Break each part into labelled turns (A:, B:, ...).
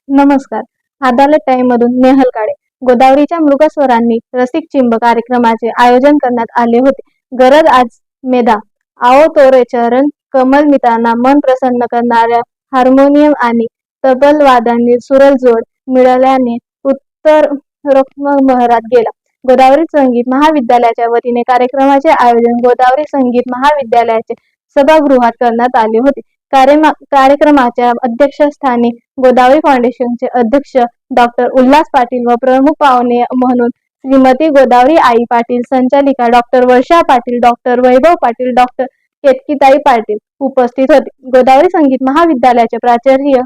A: नमस्कार. अदालत टाइम मधून नेहल काळे. गोदावरीच्या मृगस्वरांनी रसिक चिंब कार्यक्रमाचे आयोजन करण्यात आले होते. गरज आज मेधा. आओ तोरे चरण कमल मिताना मन प्रसन्न करणाऱ्या हार्मोनियम आणि तबलवाद्यांनी सुरेल जोड मिळाल्याने उत्तर रोक्महरात गेला. गोदावरी संगीत महाविद्यालयाच्या वतीने कार्यक्रमाचे आयोजन गोदावरी संगीत महाविद्यालयाचे सभागृहात करण्यात आले होते. कार्यक्रमाच्या अध्यक्षस्थानी गोदावरी फाउंडेशनचे अध्यक्ष डॉक्टर उल्हास पाटील व प्रमुख पाहुणे म्हणून श्रीमती गोदावरी आई पाटील, संचालिका डॉक्टर वर्षा पाटील, डॉक्टर वैभव पाटील, डॉक्टर केतकीताई पाटील उपस्थित होते. गोदावरी संगीत महाविद्यालयाचे प्राचार्य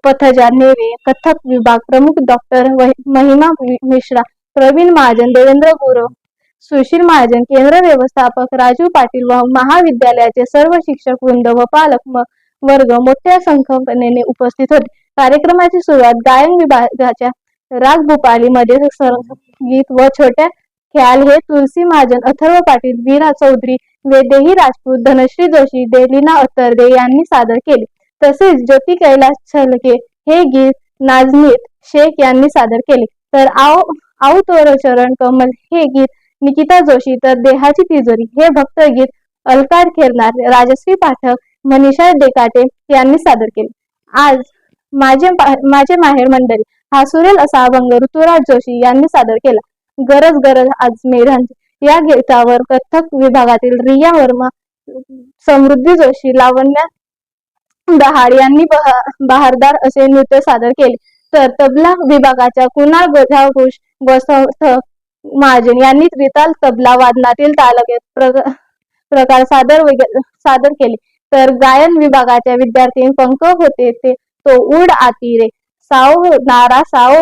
A: पथजा नेवे, कथक विभाग प्रमुख डॉक्टर महिमा मिश्रा, प्रवीण महाजन, देवेंद्र गुरव, सुशील महाजन, केंद्र व्यवस्थापक राजू पाटील व महाविद्यालयाचे सर्व शिक्षक वृंद व पालक वर्ग मोठ्या संख्येने उपस्थित होते. कार्यक्रमाची सुरुवात गायन विभागाच्या राग भूपाली मध्ये संगीत व छोट्या ख्याल हे तुलसी महाजन, अथर्व पाटील, वीरा चौधरी, वैदेही राजपूत, धनश्री जोशी, देलिना अत्तरदे यांनी सादर केले. तसेच ज्योती कैलास छलके हे गीत नाजनीत शेख यांनी सादर केले. तर आओ तोरे चरण कमल हे गीत निकिता जोशी, तर देहाची तिजोरी हे भक्तगीत अलकार खेरनार, राजश्री पाठक, मनीषा देकाटे यांनी सादर केले. आज माझे माहेर मंडळी हा सुरेल असा अभंग ऋतुराज जोशी यांनी सादर केला. गरज आज मेधांची या गीतावर कथक विभागातील रिया वर्मा, समृद्धी जोशी, लावण्या दहाड यांनी बहारदार असे नृत्य सादर केले. तर तबला विभागाच्या कुणाल गोधाभूष वसंत महाजन यांनी त्रिताल तबला वादनातील तालके प्रकार सादर केले. तर गायन विभागाच्या विद्यार्थी पंक होते ते तो उड आती रे, साओ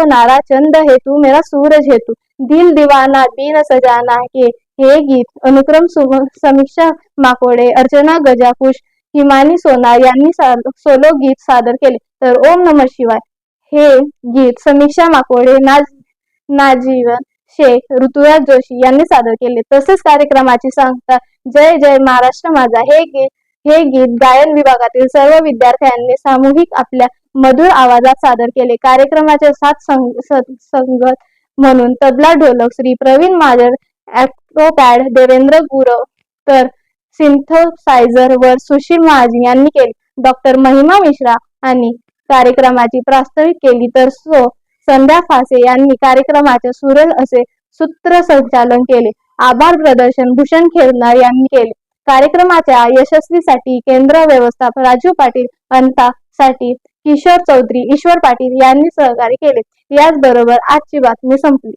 A: नारा चंद हे तू मेरा सूरज है तू, दिल दीवाना बीन सजाना के हे गीत अनुक्रम समीक्षा माकोडे, अर्चना गजाकुश, हिमानी सोनार यांनी सोलो गीत सादर केले. तर ओम नमः शिवाय हे गीत समीक्षा माकोडे, नाजीवन शेख, ऋतुराज जोशी यांनी सादर केले. तसेच कार्यक्रमाची सांगता जय जय महाराष्ट्र माझा हे गीत गायन विभागातील सर्व विद्यार्थ्यांनी सामूहिक आपल्या मधुर आवाजात सादर केले. कार्यक्रमाचे साथ संगत म्हणून तबला ढोलक श्री प्रवीण महाजन, ॲक्रोपॅड देवेंद्र गुरव, तर सिंथसायझर वर सुशील महाजन यांनी केले. डॉक्टर महिमा मिश्रा आणि कार्यक्रमाची प्रास्ताविक केली. तर संध्या फासे यांनी कार्यक्रमाचे सुरेल असे सूत्रसंचालन केले. आभार प्रदर्शन भूषण खेरनार यांनी केले. कार्यक्रमाच्या यशस्वीसाठी केंद्र व्यवस्थापक राजू पाटील, अंता साठी किशोर चौधरी, ईश्वर पाटील यांनी सहकार्य केले. याचबरोबर आजची बातमी संपली.